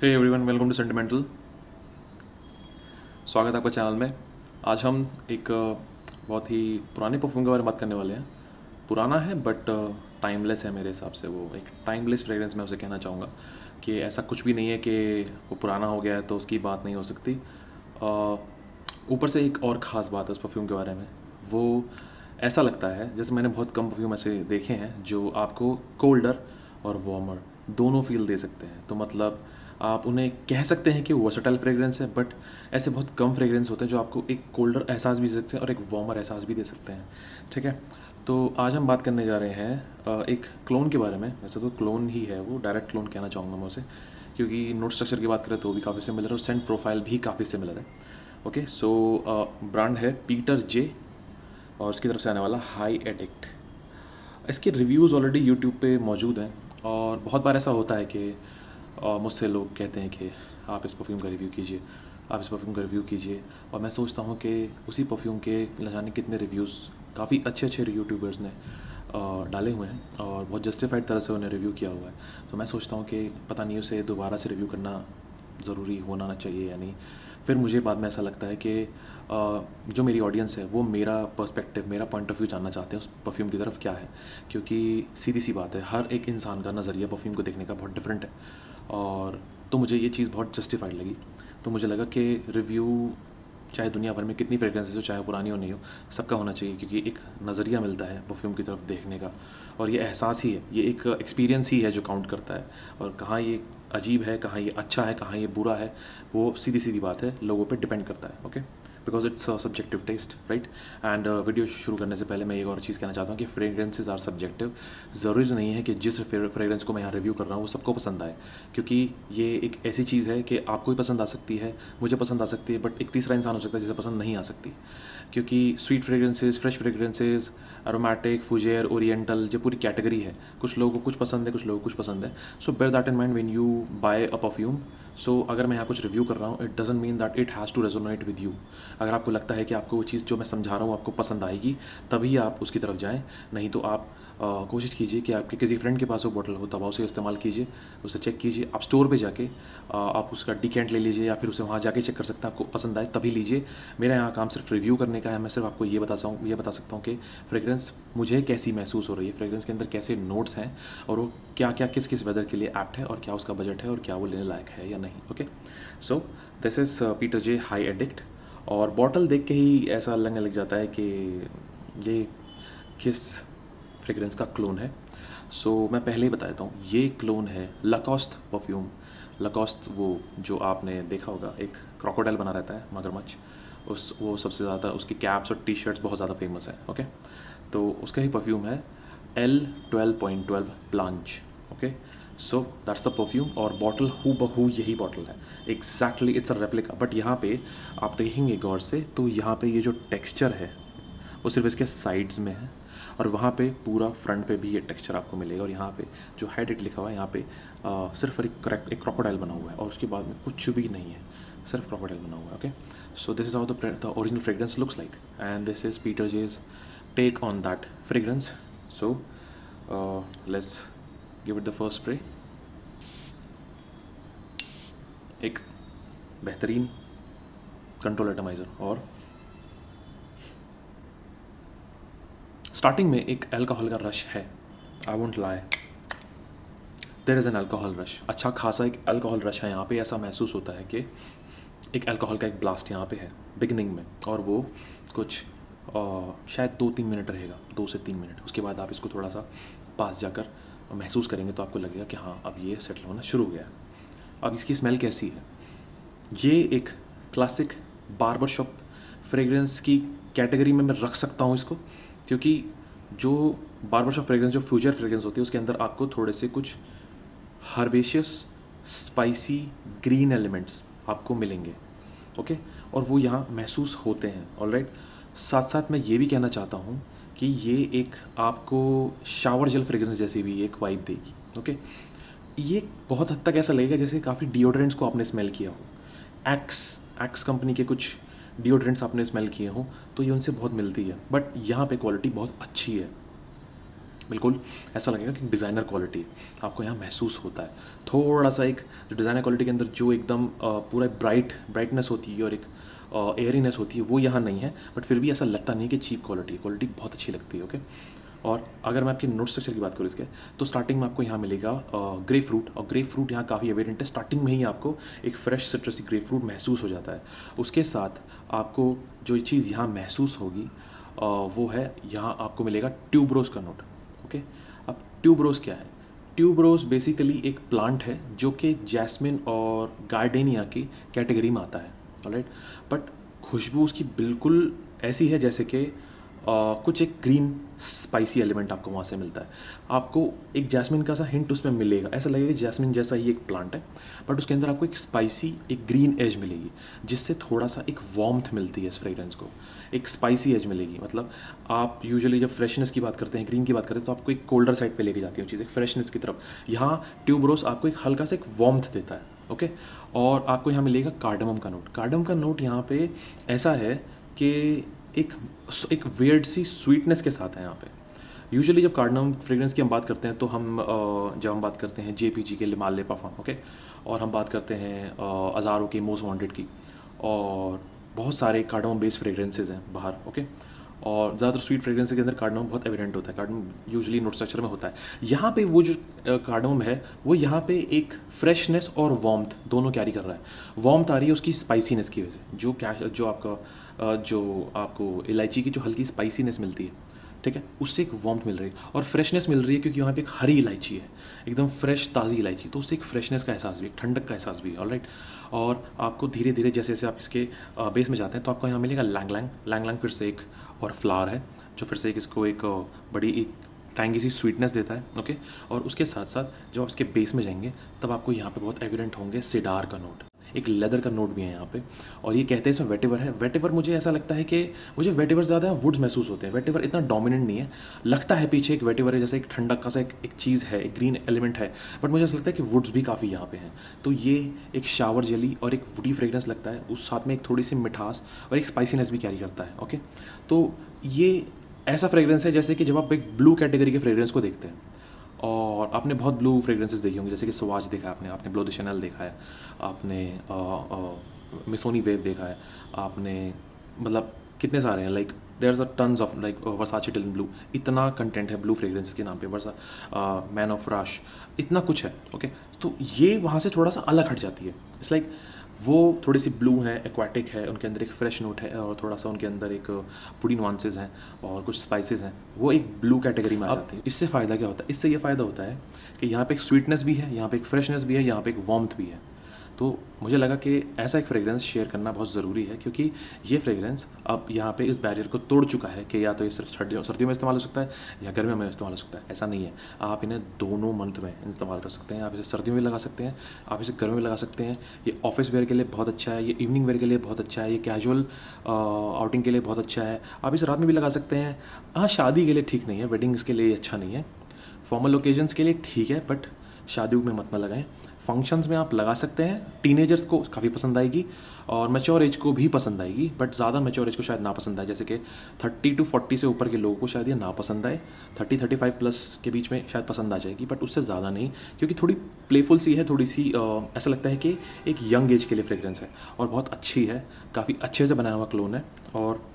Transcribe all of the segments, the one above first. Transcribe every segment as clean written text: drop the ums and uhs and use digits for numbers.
Hey everyone, welcome to sentimental. स्वागत है आपका चैनल में। आज हम एक बहुत ही पुराने परफ्यूम के बारे में बात करने वाले हैं। पुराना है बट टाइमलेस है मेरे हिसाब से। वो एक टाइमलेस फ्रेग्रेंस मैं उसे कहना चाहूँगा कि ऐसा कुछ भी नहीं है कि वो पुराना हो गया है तो उसकी बात नहीं हो सकती। ऊपर से एक और ख़ास बात है उस परफ्यूम के बारे में, वो ऐसा लगता है जैसे मैंने बहुत कम परफ्यूम ऐसे देखे हैं जो आपको कोल्डर और वार्मर दोनों फील दे सकते हैं। तो मतलब आप उन्हें कह सकते हैं कि वर्सटाइल फ्रेग्रेंस है, बट ऐसे बहुत कम फ्रेग्रेंस होते हैं जो आपको एक कोल्डर एहसास भी दे सकते हैं और एक वार्मर एहसास भी दे सकते हैं। ठीक है, तो आज हम बात करने जा रहे हैं एक क्लोन के बारे में। वैसे तो क्लोन ही है, वो डायरेक्ट क्लोन कहना चाहूँगा मैं उसे, क्योंकि नोट स्ट्रक्चर की बात करें तो भी काफ़ी सिमिलर है और सेंट प्रोफाइल भी काफ़ी सिमिलर है। ओके, सो ब्रांड है पीटर जे और इसकी तरफ से आने वाला हाई एडिक्ट। इसके रिव्यूज़ ऑलरेडी यूट्यूब पे मौजूद हैं और बहुत बार ऐसा होता है कि मुझसे लोग कहते हैं कि आप इस परफ्यूम का रिव्यू कीजिए, आप इस परफ्यूम का रिव्यू कीजिए, और मैं सोचता हूँ कि उसी परफ्यूम के न जाने कितने रिव्यूज़ काफ़ी अच्छे अच्छे यूट्यूबर्स ने डाले हुए हैं और बहुत जस्टिफाइड तरह से उन्हें रिव्यू किया हुआ है। तो मैं सोचता हूँ कि पता नहीं उसे दोबारा से रिव्यू करना ज़रूरी होना चाहिए या नहीं। फिर मुझे बाद में ऐसा लगता है कि जो मेरी ऑडियंस है वो मेरा पर्सपेक्टिव, मेरा पॉइंट ऑफ व्यू जानना चाहते हैं उस परफ्यूम की तरफ क्या है, क्योंकि सीधी सी बात है, हर एक इंसान का नज़रिया परफ्यूम को देखने का बहुत डिफरेंट है। और तो मुझे ये चीज़ बहुत जस्टिफाइड लगी। तो मुझे लगा कि रिव्यू चाहे दुनिया भर में कितनी फ्रेग्रेंसेस हो, चाहे पुरानी हो नहीं हो, सबका होना चाहिए, क्योंकि एक नज़रिया मिलता है परफ्यूम की तरफ देखने का और ये एहसास ही है, ये एक एक्सपीरियंस ही है जो काउंट करता है। और कहाँ ये अजीब है, कहाँ ये अच्छा है, कहाँ ये बुरा है, वो सीधी सीधी बात है, लोगों पे डिपेंड करता है। Okay, because it's subjective taste, right. And video शुरू करने से पहले मैं एक और चीज़ कहना चाहता हूँ कि फ्रेग्रेंसेज आर सब्जेक्टिव। ज़रूरी नहीं है कि जिस फ्रेग्रेंस को मैं यहाँ रिव्यू कर रहा हूँ वो सबको पसंद आए, क्योंकि ये एक ऐसी चीज़ है कि आपको भी पसंद आ सकती है, मुझे पसंद आ सकती है, बट एक तीसरा इंसान हो सकता है जिसे पसंद नहीं आ सकती। क्योंकि sweet fragrances, fresh fragrances, aromatic, fougere, oriental, जो पूरी कैटेगरी है, कुछ लोगों को कुछ पसंद है, कुछ लोगों को कुछ पसंद है। So bear that in mind when you buy a perfume. So अगर मैं यहाँ कुछ रिव्यू कर रहा हूँ, it doesn't mean that it has to resonate with you. अगर आपको लगता है कि आपको वो चीज़ जो मैं समझा रहा हूँ आपको पसंद आएगी, तभी आप उसकी तरफ जाएँ, नहीं तो आप कोशिश कीजिए कि आपके किसी फ्रेंड के पास वो बॉटल हो, तब आप उसे इस्तेमाल कीजिए, उसे चेक कीजिए। आप स्टोर पे जाके आप उसका डिकेंट ले लीजिए, या फिर उसे वहाँ जाके चेक कर सकते हैं, आपको पसंद आए तभी लीजिए। मेरा यहाँ काम सिर्फ रिव्यू करने का है। मैं सिर्फ आपको ये बता सकता हूँ कि फ्रेग्रेंस मुझे कैसी महसूस हो रही है, फ्रेग्रेंस के अंदर कैसे नोट्स हैं और वो क्या क्या किस किस वेदर के लिए एप्ट है, और क्या उसका बजट है, और क्या वो लेने लायक है या नहीं। Okay, so this is Peter J high addict. और बॉटल देख के ही ऐसा लगने लग जाता है कि ये किस फ्रेग्रेंस का क्लोन है। सो मैं पहले ही बता देता हूँ, ये क्लोन है लकॉस्ट परफ्यूम। लकॉस्ट वो जो आपने देखा होगा, एक क्रोकोडाइल बना रहता है, मगरमच्छ, वो सबसे ज़्यादा उसकी कैप्स और टी शर्ट्स बहुत ज़्यादा फेमस है। ओके, तो उसका ही परफ्यूम है L12.12 blanch. Okay, so that's the perfume और बॉटल हू बहू यही बॉटल है, exactly it's a replica. But यहाँ पे आप देखेंगे गौर से तो यहाँ पे ये जो टेक्सचर है वो सिर्फ इसके साइड्स में है, और वहाँ पे पूरा फ्रंट पे भी ये टेक्सचर आपको मिलेगा। और यहाँ पे जो हाइडेट लिखा हुआ है, यहाँ पे सिर्फ एक क्रोकोडाइल बना हुआ है और उसके बाद में कुछ भी नहीं है, सिर्फ क्रोकोडाइल बना हुआ है। Okay, so this is how the original fragrance looks like, and this is Peter Jay's take on that fragrance. So let's give it the first spray. एक बेहतरीन कंट्रोल एटमाइज़र, और स्टार्टिंग में एक अल्कोहल का rush है। I won't lie, there is an alcohol rush, अच्छा खासा एक अल्कोहल रश है यहाँ पे। ऐसा महसूस होता है कि एक अल्कोहल का एक ब्लास्ट यहाँ पे है बिगनिंग में, और वो कुछ शायद 2-3 मिनट रहेगा, 2 से 3 मिनट। उसके बाद आप इसको थोड़ा सा पास जाकर महसूस करेंगे तो आपको लगेगा कि हाँ, अब ये सेटल होना शुरू हो गया है। अब इसकी स्मेल कैसी है, ये एक क्लासिक बार्बर शॉप फ्रेग्रेंस की कैटेगरी में मैं रख सकता हूँ इसको, क्योंकि जो बार्बर शॉप फ्रेग्रेंस, जो फ्यूचर फ्रेग्रेंस होती है, उसके अंदर आपको थोड़े से कुछ हर्बेशियस, स्पाइसी, ग्रीन एलिमेंट्स आपको मिलेंगे। ओके, और वो यहाँ महसूस होते हैं। ऑलराइट, साथ साथ मैं ये भी कहना चाहता हूँ कि ये एक आपको शावर जेल फ्रेग्रेंस जैसी भी एक वाइब देगी। ओके, ये बहुत हद तक ऐसा लगेगा जैसे काफ़ी डिओड्रेंट्स को आपने स्मेल किया हो। एक्स कंपनी के कुछ डिओड्रेंट्स आपने स्मेल किए हों तो ये उनसे बहुत मिलती है, बट यहाँ पे क्वालिटी बहुत अच्छी है। बिल्कुल ऐसा लगेगा कि डिज़ाइनर क्वालिटी आपको यहाँ महसूस होता है। थोड़ा सा एक जो डिज़ाइनर क्वालिटी के अंदर जो एकदम पूरा ब्राइटनेस होती है और एक एयरीनेस होती है वो यहाँ नहीं है, बट फिर भी ऐसा लगता नहीं कि चीप क्वालिटी बहुत अच्छी लगती है। ओके, और अगर मैं आपकी नोट स्ट्रक्चर की बात करूँ इसके, तो स्टार्टिंग में आपको यहाँ मिलेगा ग्रेप फ्रूट, और ग्रेप फ्रूट यहाँ काफ़ी एविडेंट है। स्टार्टिंग में ही आपको एक फ्रेश सिट्रसी ग्रेप फ्रूट महसूस हो जाता है। उसके साथ आपको जो चीज़ यहाँ महसूस होगी वो है, यहाँ आपको मिलेगा ट्यूबरोज का नोट। ओके, अब ट्यूबरोज क्या है? ट्यूबरोज बेसिकली एक प्लांट है जो कि जैस्मिन और गार्डेनिया की कैटेगरी में आता है। ऑलराइट, बट खुशबू उसकी बिल्कुल ऐसी है जैसे कि कुछ एक ग्रीन स्पाइसी एलिमेंट आपको वहाँ से मिलता है। आपको एक जैस्मिन का सा हिंट उसमें मिलेगा, ऐसा लगेगा कि जैस्मिन जैसा ही एक प्लांट है, बट उसके अंदर आपको एक स्पाइसी एक ग्रीन एज मिलेगी, जिससे थोड़ा सा एक वार्मथ मिलती है इस फ्रेग्रेंस को, एक स्पाइसी एज मिलेगी। मतलब आप यूजुअली जब फ्रेशनेस की बात करते हैं, ग्रीन की बात करते हैं, तो आपको एक कोल्डर साइड पे लेके जाती है चीज़, एक फ्रेशनेस की तरफ। यहाँ ट्यूबरोज आपको एक हल्का सा एक वार्मथ देता है। ओके, और आपको यहाँ मिलेगा कार्डमम का नोट। कार्डमम का नोट यहाँ पे ऐसा है कि एक वियर्ड सी स्वीटनेस के साथ है यहाँ पे। यूजुअली जब कार्डमम फ्रेग्रेंस की हम बात करते हैं तो जब हम बात करते हैं JPG के लिमाले परफ्यूम, ओके, और हम बात करते हैं अज़ारो की मोस्ट वांटेड की, और बहुत सारे कार्डमम बेस्ड फ्रेग्रेंसेज हैं बाहर। ओके, और ज़्यादातर स्वीट फ्रेग्रेंस के अंदर कार्डमम बहुत एविडेंट होता है। कार्डमम यूजुअली नोट स्ट्रक्चर में होता है। यहाँ पे वो जो कार्डमम है वो यहाँ पे एक फ्रेशनेस और वार्मथ दोनों कैरी कर रहा है। वार्मथ आ रही है उसकी स्पाइसीनेस की वजह से, जो आपको इलायची की जो हल्की स्पाइसीनेस मिलती है, ठीक है, उससे एक वार्मथ मिल रही है, और फ्रेशनेस मिल रही है क्योंकि वहाँ पे एक हरी इलायची है, एकदम फ्रेश ताज़ी इलायची, तो उससे एक फ्रेशनेस का एहसास भी, एक ठंडक का एहसास भी। ऑलराइट, और आपको धीरे धीरे जैसे जैसे आप इसके बेस में जाते हैं तो आपको यहाँ मिलेगा लैंग फिर से एक और फ्लावर है जो फिर से एक इसको एक बड़ी एक टैंगी सी स्वीटनेस देता है। ओके, और उसके साथ साथ जब आप इसके बेस में जाएंगे तब आपको यहाँ पे बहुत एविडेंट होंगे सिडार का नोट, एक लेदर का नोट भी है यहाँ पे, और ये कहते हैं इसमें वेटिवर है। वेटिवर मुझे ऐसा लगता है कि मुझे वेटिवर ज़्यादा वुड्स महसूस होते हैं। वेटिवर इतना डोमिनेंट नहीं है, लगता है पीछे एक वेटिवर है, जैसे एक ठंडक का सा एक चीज़ है, एक ग्रीन एलिमेंट है, बट मुझे ऐसा लगता है कि वुड्स भी काफ़ी यहाँ पे हैं। तो ये एक शावर जेली और एक वुडी फ्रेग्रेंस लगता है, उस साथ में एक थोड़ी सी मिठास और एक स्पाइसीनेस भी कैरी करता है। ओके, तो ये ऐसा फ्रेग्रेंस है जैसे कि जब आप एक ब्लू कैटेगरी के फ्रेग्रेंस को देखते हैं, और आपने बहुत ब्लू फ्रेग्रेंसेस देखी होंगी, जैसे कि सवाज देखा है आपने ब्लो द शैनल देखा है, आपने मिसोनी वेव देखा है, आपने मतलब कितने सारे हैं, like there are tons of like Versace Dylan blue, इतना कंटेंट है ब्लू फ्रेग्रेंसेस के नाम पे, मैन ऑफ रश, इतना कुछ है। ओके, तो ये वहाँ से थोड़ा सा अलग हट जाती है। इट्स लाइक वो थोड़ी सी ब्लू है, एक्वाटिक है, उनके अंदर एक फ्रेश नोट है, और थोड़ा सा उनके अंदर एक फूडी नुआंसेस हैं और कुछ स्पाइसेस हैं, वो एक ब्लू कैटेगरी में आ जाती है। इससे फ़ायदा क्या होता है? इससे ये फ़ायदा होता है कि यहाँ पे एक स्वीटनेस भी है, यहाँ पे एक फ्रेशनेस भी है, यहाँ पे एक वार्मथ भी है। तो मुझे लगा कि ऐसा एक फ्रेग्रेंस शेयर करना बहुत ज़रूरी है, क्योंकि ये फ्रेग्रेंस अब यहाँ पे इस बैरियर को तोड़ चुका है कि या तो ये सिर्फ सर्दियों में इस्तेमाल हो सकता है या गर्मियों में इस्तेमाल हो सकता है। ऐसा नहीं है, आप इन्हें दोनों मंथ में इस्तेमाल कर सकते हैं। आप इसे सर्दियों में लगा सकते हैं, आप इसे गर्मियों में लगा सकते हैं। ये ऑफिस वेयर के लिए बहुत अच्छा है, ये इवनिंग वेयर के लिए बहुत अच्छा है, ये कैजुअल आउटिंग के लिए बहुत अच्छा है। आप इसे रात में भी लगा सकते हैं। हाँ, शादी के लिए ठीक नहीं है, वेडिंग्स के लिए अच्छा नहीं है, फॉर्मल ओकेजन्स के लिए ठीक है, बट शादियों में मत ना लगाएं। फंक्शंस में आप लगा सकते हैं, टीनेजर्स को काफ़ी पसंद आएगी और मैच्योर एज को भी पसंद आएगी, बट ज़्यादा मैच्योर एज को शायद ना पसंद आए, जैसे कि 30 to 40 से ऊपर के लोगों को शायद ये ना पसंद आए। 30-35 प्लस के बीच में शायद पसंद आ जाएगी, बट उससे ज़्यादा नहीं, क्योंकि थोड़ी प्लेफुल सी है, थोड़ी सी ऐसा लगता है कि एक यंग एज के लिए फ्रेग्रेंस है और बहुत अच्छी है, काफ़ी अच्छे से बनाया हुआ क्लोन है। और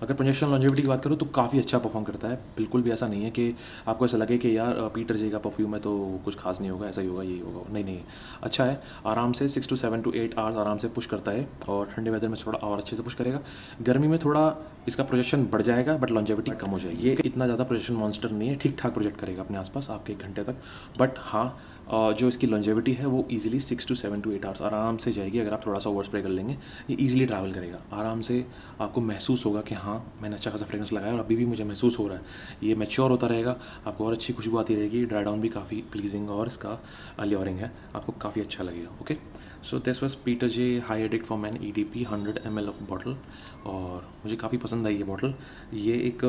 अगर प्रोजेक्शन लॉन्जेविटी की बात करूँ तो काफ़ी अच्छा परफॉर्म करता है। बिल्कुल भी ऐसा नहीं है कि आपको ऐसा लगे कि यार पीटर जे का परफ्यूम है तो कुछ खास नहीं होगा, ऐसा ही होगा, यही होगा, नहीं, अच्छा है। आराम से 6 to 7 to 8 आवर्स आराम से पुश करता है, और ठंडे वेदर में थोड़ा और अच्छे से पुश करेगा। गर्मी में थोड़ा इसका प्रोजेक्शन बढ़ जाएगा, बट लॉन्जेविटी कम हो जाएगी। ये इतना ज़्यादा प्रोजेक्शन मॉन्स्टर नहीं है, ठीक ठाक प्रोजेक्ट करेगा अपने आसपास आपके 1 घंटे तक, बट हाँ जो इसकी लॉन्जेविटी है वो इजीली 6 to 7 to 8 आवर्स आराम से जाएगी। अगर आप थोड़ा सा ओवर स्प्रे कर लेंगे, ये इजीली ट्रैवल करेगा आराम से। आपको महसूस होगा कि हाँ, मैंने अच्छा खासा फ्रेग्रेंस लगाया और अभी भी मुझे महसूस हो रहा है। ये मैच्योर होता रहेगा, आपको और अच्छी खुशबू आती रहेगी। ड्राई डाउन भी काफ़ी प्लीजिंग और इसका अल्योरिंग है, आपको काफ़ी अच्छा लगेगा। Okay, so this was Peter J high addict for man EDP 100 ml of bottle, और मुझे काफ़ी पसंद आई ये बॉटल। ये एक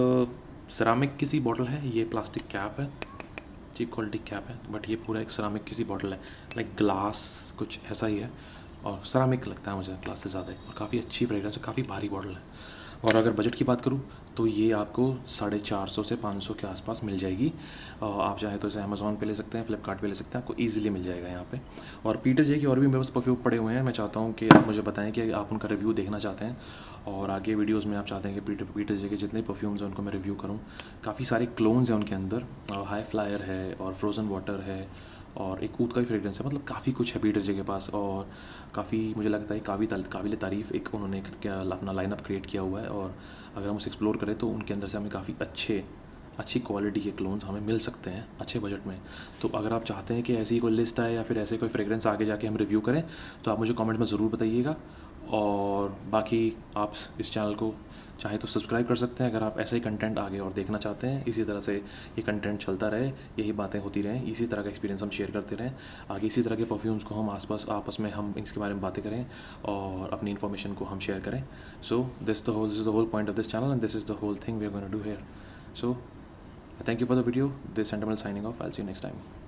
सिरामिक की सी बॉटल है, ये प्लास्टिक कैप है, चीप क्वालिटी कैप है, बट ये पूरा एक सिरामिक की सी बॉटल है, लाइक ग्लास कुछ ऐसा ही है, और सिरामिक लगता है मुझे ग्लास से ज़्यादा, और काफ़ी अच्छी फ्रेग्रेंस है, काफ़ी भारी बॉटल है। और अगर बजट की बात करूँ तो ये आपको 450 से 500 के आसपास मिल जाएगी। आप चाहे तो इसे अमेज़ॉन पे ले सकते हैं, फ्लिपकार्ट पे ले सकते हैं, आपको ईजिली मिल जाएगा यहाँ पे। और पीटर जे के और भी मेरे पास परफ्यूम पड़े हुए हैं, मैं चाहता हूँ कि आप मुझे बताएं कि आप उनका रिव्यू देखना चाहते हैं और आगे वीडियोज़ में आप चाहते हैं कि पीटर जे के जितने परफ्यूम्स हैं उनको मैं रिव्यू करूँ। काफ़ी सारे क्लोन्स हैं उनके अंदर, हाई फ्लायर है और फ्रोज़न वाटर है और एक ऊद का भी फ्रेग्रेंस है, मतलब काफ़ी कुछ है पीटर जे के पास। और काफ़ी मुझे लगता है काबिल तारीफ़ एक उन्होंने अपना लाइनअप क्रिएट किया हुआ है। और अगर हम उसे एक्सप्लोर करें तो उनके अंदर से हमें काफ़ी अच्छी क्वालिटी के क्लोन्स हमें मिल सकते हैं अच्छे बजट में। तो अगर आप चाहते हैं कि ऐसी कोई लिस्ट आए या फिर ऐसे कोई फ्रेग्रेंस आगे जाके हम रिव्यू करें तो आप मुझे कमेंट में ज़रूर बताइएगा। और बाकी आप इस चैनल को चाहे तो सब्सक्राइब कर सकते हैं अगर आप ऐसा ही कंटेंट आगे और देखना चाहते हैं। इसी तरह से ये कंटेंट चलता रहे, यही बातें होती रहें, इसी तरह का एक्सपीरियंस हम शेयर करते रहें आगे। इसी तरह के परफ्यूम्स को हम आपस में हम इसके बारे में बातें करें और अपनी इन्फॉर्मेशन को हम शेयर करें। So this is the whole point of this channel and this is the whole thing we are going to do here. So thank you for the video. This is Sentimental signing off. I'll see you next time.